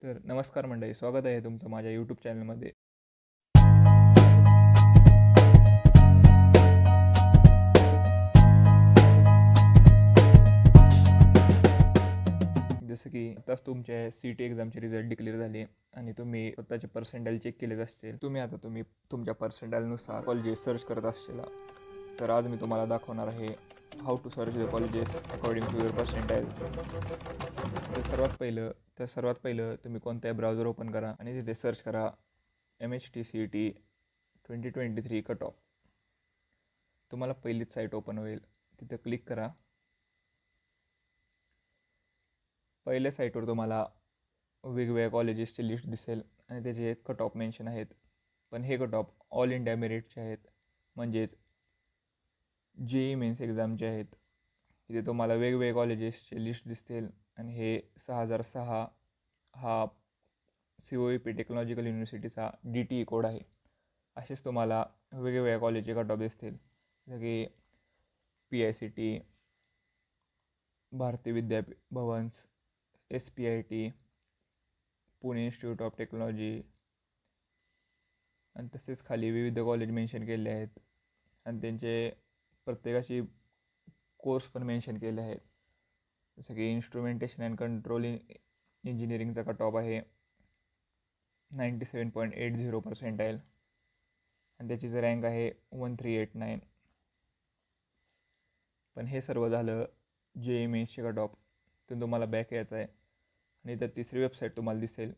तर नमस्कार मंडळी, स्वागत आहे तुमचं माझ्या यूट्यूब चॅनलमध्ये. जसं की आताच तुमच्या CT एक्झामचे रिझल्ट डिक्लेअर झाले आणि तुम्ही स्वतःचे पर्सेंटाईल चेक केलेच असतील. तुम्ही तुमच्या पर्सेंटाईलनुसार कॉलेजेस सर्च करत असतील. तर आज मी तुम्हाला दाखवणार आहे how to search the colleges according to your percentile. तर सर्वात पहिलं तुम्ही कोणत्याही ब्राउझर ओपन करा आणि तिथे सर्च करा MHTCET 2023 कट ऑफ. तुम्हाला पहिलीच साईट ओपन होईल, तिथं क्लिक करा. पहिल्या साईटवर तुम्हाला वेगवेगळ्या कॉलेजेसची लिस्ट दिसेल आणि त्याचे कट ऑफ मेन्शन आहेत. पण हे कट ऑफ ऑल इंडिया मेरिटचे आहेत, म्हणजेच JEE मेन्स एक्झामचे आहेत. तिथे तुम्हाला वेगवेगळे कॉलेजेसचे लिस्ट दिसतील आणि हे 6006 हा COEP टेक्नॉलॉजिकल युनिव्हर्सिटीचा DTE कोड आहे. असेच तुम्हाला वेगवेगळ्या कॉलेजचे कट ऑफ दिसतील, जसं की PICT, भारतीय विद्याभवन्स, SPIT, Pune institute of technology आणि तसेच खाली विविध कॉलेज मेन्शन केले आहेत आणि त्यांचे प्रत्येकाची कोर्स पण मेन्शन केले आहेत. जसं की इन्स्ट्रुमेंटेशन अँड कंट्रोल इंजिनिअरिंगचा कट ऑफ आहे 97.80 पर्सेंटाईल आणि त्याची रँक आहे 1389. पण हे सर्व झालं JEE मेन्सचे कट ऑफ. तिथून तुम्हाला बॅक यायचं आहे आणि तर तिसरी वेबसाईट तुम्हाला दिसेल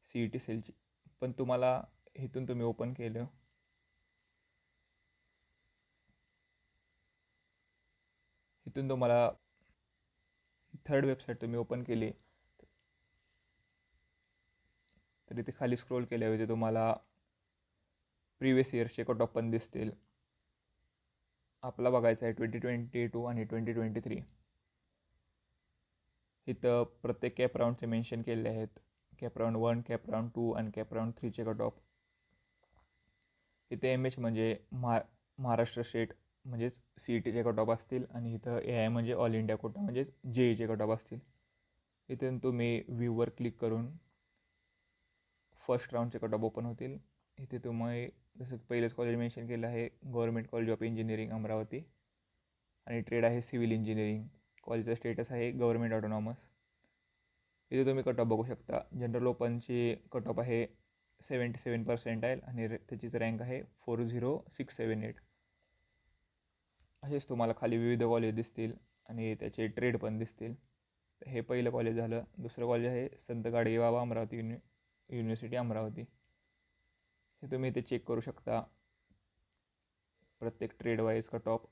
CET सेलची. पण तुम्हाला इथून तुम्ही ओपन केलं इथून तुम्हाला थर्ड वेबसाईट तुम्ही ओपन केली तर इथे खाली स्क्रोल केल्यावर इथे तुम्हाला प्रिवियस इयर्सचे कट ऑफ पण दिसतील. आपला बघायचा आहे 2022 आणि 2023. इथं प्रत्येक कॅप राऊंडचे मेन्शन केले आहेत. कॅप राऊंड 1, कॅप राऊंड 2 आणि कॅप राऊंड 3चे कट ऑफ. इथे MH म्हणजे महाराष्ट्र स्टेट म्हणजेच CETचे कट ऑफ असतील आणि इथं AI म्हणजे ऑल इंडिया कोटा म्हणजेच JEEचे कट ऑफ असतील. इथून तुम्ही व्ह्यूवर क्लिक करून फर्स्ट राऊंडचे कट ऑफ ओपन होतील. इथे तुम्ही जसं पहिलेच कॉलेज मेन्शन केलं आहे government college of engineering Amravati आणि ट्रेड आहे सिव्हिल इंजिनिअरिंग. कॉलेजचा स्टेटस आहे गव्हर्नमेंट ऑटोनॉमस. इथे तुम्ही कट ऑफ बघू शकता. जनरल ओपनची कट ऑफ आहे 77 पर्सेंटाईल आणि त्याचीच रँक आहे 40678. असेच तुम्हाला खाली विविध कॉलेज दिसतील आणि त्याचे ट्रेड पण दिसतील. हे पहिलं कॉलेज झालं. दुसरं कॉलेज आहे संत गाडगेबाबा अमरावती युनिव्हर्सिटी अमरावती. हे तुम्ही इथे चेक करू शकता प्रत्येक ट्रेड वाईज कट ऑफ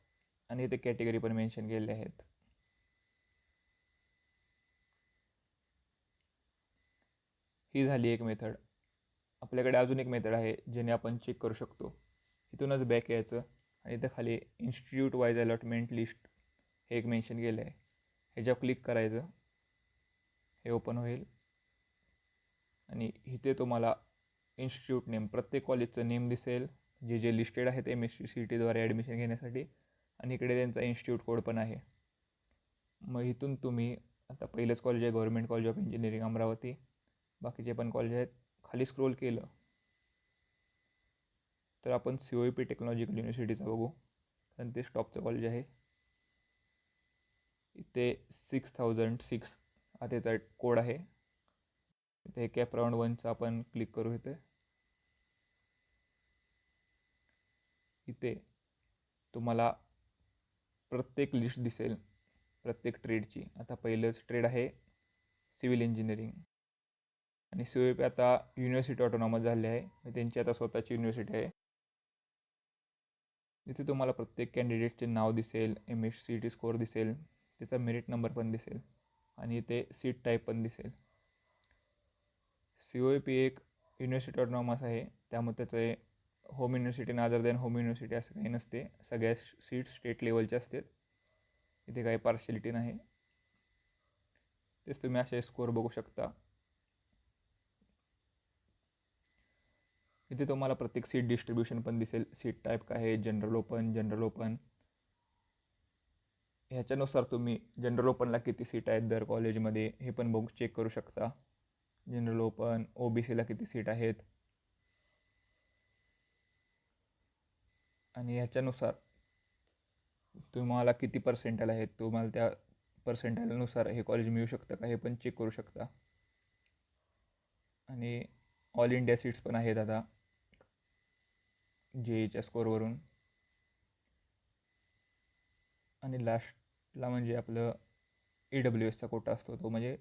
आणि इथे कॅटेगरी पण मेन्शन केले आहेत. ही झाली एक मेथड. आपल्याकडे अजून एक मेथड आहे ज्याने आपण चेक करू शकतो. इथूनच बॅक यायचं आणि इथं खाली इन्स्टिट्यूट वाईज अलॉटमेंट लिस्ट हे एक मेन्शन केलं आहे. ह्याच्यावर क्लिक करायचं, हे ओपन होईल आणि इथे तुम्हाला इन्स्टिट्यूट नेम प्रत्येक कॉलेजचं नेम दिसेल जे जे लिस्टेड आहेत MHTCETद्वारे ॲडमिशन घेण्यासाठी आणि इकडे त्यांचा इन्स्टिट्यूट कोड पण आहे. मग इथून तुम्ही आता पहिलंच कॉलेज आहे government college of engineering Amravati. बाकीचे पण कॉलेज आहेत. खाली स्क्रोल केलं तर आपण COEP टेक्नॉलॉजिकल युनिव्हर्सिटीचा बघू, कारण ते टॉपचं कॉलेज आहे. इथे 6006 हा त्याचा कोड आहे. इथे कॅप राऊंड 1चा आपण क्लिक करू. इथे तुम्हाला प्रत्येक लिस्ट दिसेल प्रत्येक ट्रेडची. आता पहिलंच ट्रेड आहे सिव्हिल इंजिनिअरिंग आणि COEP आता युनिव्हर्सिटी ऑटोनॉमस झाले आहे. त्यांची आता स्वतःची युनिव्हर्सिटी आहे. इथे तुम्हाला प्रत्येक कॅन्डिडेटचे नाव दिसेल, MHCET स्कोअर दिसेल, त्याचा मेरिट नंबर पण दिसेल आणि इथे सीट टाईप पण दिसेल. COEP एक युनिव्हर्सिटी ऑटोनॉमस आहे, त्यामुळे त्याचे home university other than home university असं काही नसते. सगळ्या सीट्स स्टेट लेवलचे असतात. इथे काही पार्शलिटी नाही. तेच तुम्ही असे स्कोअर बघू शकता. इथे तुम्हाला प्रत्येक सीट डिस्ट्रीब्युशन पण दिसेल. सीट टाईप काय आहे, जनरल ओपन. ह्याच्यानुसार तुम्ही जनरल ओपनला किती सीट आहेत दर कॉलेजमध्ये हे पण बघू चेक करू शकता. जनरल ओपन, OBCला किती सीट आहेत, आणि ह्याच्यानुसार तुम्हाला किती पर्सेंटाईल आहेत, तुम्हाला त्या पर्सेंटाईलनुसार हे कॉलेज मिळू शकतं का हे पण चेक करू शकता. आणि ऑल इंडिया सीट्स पण आहेत आता JEEच्या स्कोअरवरून. आणि लास्टला म्हणजे आपलं EWSचा कोटा असतो, तो म्हणजे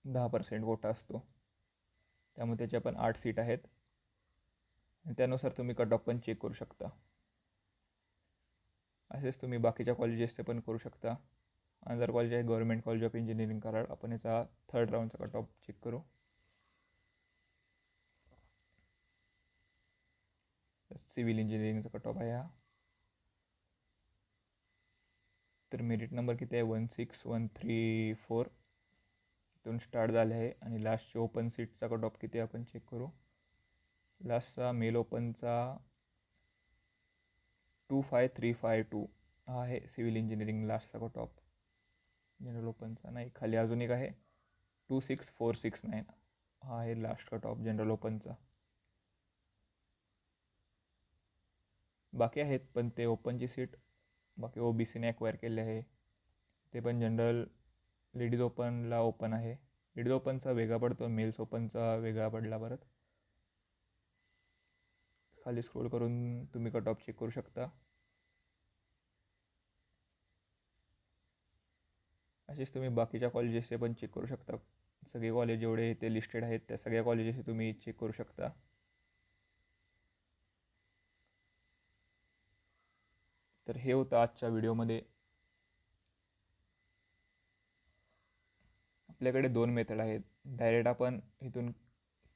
10% कोटा असतो. त्यामुळे त्याच्या पण 8 सीट आहेत आणि त्यानुसार तुम्ही कट ऑफ पण चेक करू शकता. असेच तुम्ही बाकीच्या कॉलेजेसचे पण करू शकता. अनदर कॉलेज आहे government college of engineering Karad. आपण याचा 3rd राऊंडचा कट ऑफ चेक करू. सिव्हिल इंजिनिअरिंगचा कट ऑफ आहे हा. तर मेरिट नंबर किती आहे, 16134 इथून स्टार्ट झाले आहे. आणि लास्टचे ओपन सीटचा कट ऑफ किती आहे आपण चेक करू. लास्टचा मेल ओपनचा 25352 हा आहे सिव्हिल इंजिनिअरिंग लास्टचा कट ऑफ. जनरल ओपनचा नाही, खाली अजून एक आहे 26469 हा आहे लास्ट कट ऑफ जनरल ओपनचा. बाकी आहेत पण ते ओपनची सीट बाकी OBCने ॲक्वायर केले आहे. ते पण जनरल लेडीज ओपनला ओपन आहे. लेडीज ओपनचा वेगळा पडतो, मेल्स ओपनचा वेगळा पडला. परत खाली स्क्रोल करून तुम्ही कट ऑफ चेक करू शकता. असेच तुम्ही बाकीच्या कॉलेजेसचे पण चेक करू शकता. सगळे कॉलेज जेवढे ते लिस्टेड आहेत त्या सगळ्या कॉलेजेसचे तुम्ही चेक करू शकता. तर हे होतं आजच्या व्हिडिओमध्ये. आपल्याकडे 2 मेथड आहेत. डायरेक्ट आपण इथून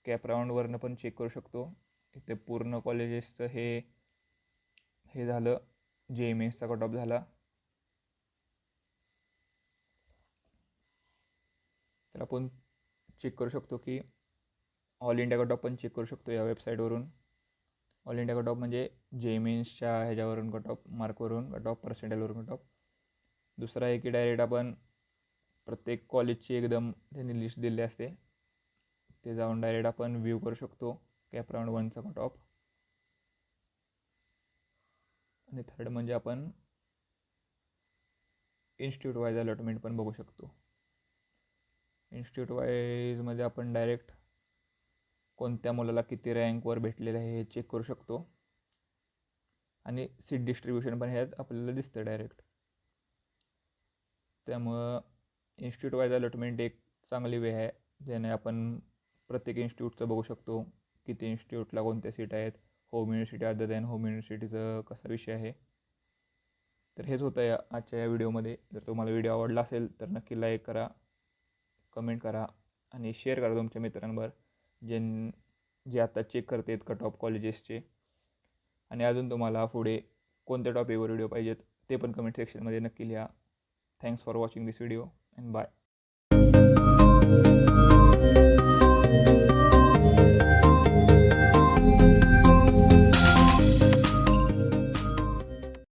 कॅप राऊंडवरनं पण चेक करू शकतो. इथे पूर्ण कॉलेजेसचं हे झालं, JEE मेन्सचा कट ऑफ झाला. तर आपण चेक करू शकतो की ऑल इंडिया कट ऑफ पण चेक करू शकतो या वेबसाईटवरून. ऑल इंडिया कट ऑफ म्हणजे JEE मेन्सच्या ह्याच्यावरून कट ऑफ, मार्कवरून कट ऑफ, पर्सेंटाईलवरून कट ऑफ. दुसरा आहे की डायरेक्ट आपण प्रत्येक कॉलेजची एकदम त्यांनी लिस्ट दिली असते, ते जाऊन डायरेक्ट आपण व्ह्यू करू शकतो कॅप राऊंड 1चा कट ऑफ. आणि थर्ड म्हणजे आपण इन्स्टिट्यूट वाईज अलॉटमेंट पण बघू शकतो. इन्स्टिट्यूट वाईजमध्ये आपण डायरेक्ट कोणत्या मुलाला किती रँकवर भेटलेलं आहे हे चेक करू शकतो. आणि सीट डिस्ट्रीब्युशन पण ह्यात आपल्याला दिसतं डायरेक्ट. त्यामुळं इन्स्टिट्यूट वाईज अलॉटमेंट एक चांगली वे आहे, ज्याने आपण प्रत्येक इन्स्टिट्यूटचं बघू शकतो किती इन्स्टिट्यूटला कोणत्या सीट आहेत, home university other than home युनिव्हर्सिटीचं कसा विषय आहे. तर हेच होतं आजच्या या व्हिडिओमध्ये. जर तुम्हाला व्हिडिओ आवडला असेल तर नक्की लाईक करा, कमेंट करा आणि शेअर करा तुमच्या मित्रांवर जे आता चेक करत आहेत कट ऑफ कॉलेजेसचे. आणि अजून तुम्हाला पुढे कोणत्या टॉपिकवर व्हिडिओ पाहिजेत ते पण कमेंट सेक्शनमध्ये नक्की लिहा. Thanks for watching this video and bye.